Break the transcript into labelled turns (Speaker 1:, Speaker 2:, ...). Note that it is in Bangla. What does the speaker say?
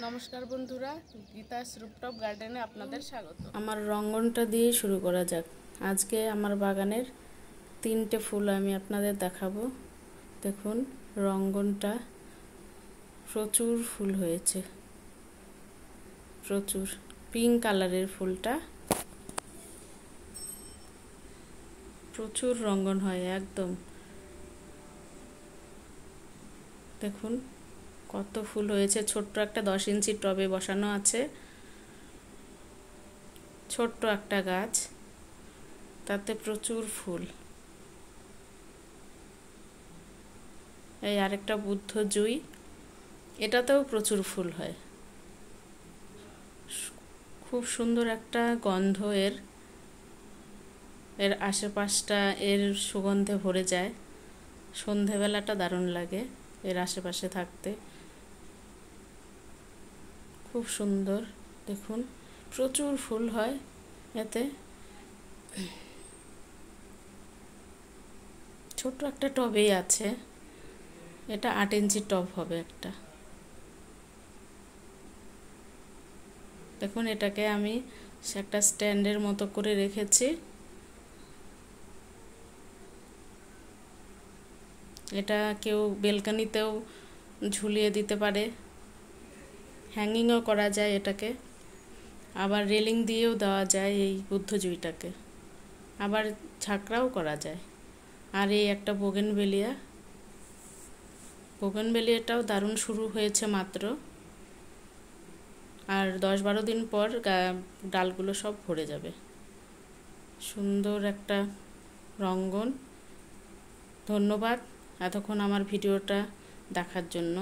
Speaker 1: নমস্কার বন্ধুরা, গীতাস রুপটপ গার্ডেনে আপনাদের স্বাগত।
Speaker 2: আমার রঙ্গনটা দিয়ে শুরু করা যাক। আজকে আমার বাগানের 3টে ফুল আমি আপনাদের দেখাবো। দেখুন, রঙ্গনটা প্রচুর ফুল হয়েছে, প্রচুর পিঙ্ক কালারের ফুলটা প্রচুর রঙ্গন হয় একদম। দেখুন কত ফুল হয়েছে। ছোট্ট একটা 10 ইঞ্চি টবে বসানো আছে, ছোট্ট একটা গাছ, তাতে প্রচুর ফুল। এই আরেকটা বুদ্ধ জুই, এটাতেও প্রচুর ফুল হয়। খুব সুন্দর একটা গন্ধ এর আশেপাশটা এর সুগন্ধে ভরে যায়। সন্ধেবেলাটা দারুণ লাগে এর আশেপাশে থাকতে, খুব সুন্দর। দেখুন প্রচুর ফুল হয় এতে। ছোট্ট একটা টবেই আছে, এটা 8 ইঞ্চি টব হবে একটা। দেখুন এটাকে আমি একটা স্ট্যান্ডের মতো করে রেখেছি। এটা কেউ বেলকনিতেও ঝুলিয়ে দিতে পারে, হ্যাঙ্গিংও করা যায় এটাকে, আবার রেলিং দিয়েও দেওয়া যায় এই বুদ্ধজুইটাকে, আবার ঝাঁকড়াও করা যায়। আর এই একটা বোগেনভেলিয়াটাও দারুণ শুরু হয়েছে মাত্র, আর 10-12 দিন পর ডালগুলো সব ভরে যাবে। সুন্দর একটা রঙ্গন। ধন্যবাদ এতক্ষণ আমার ভিডিওটা দেখার জন্য।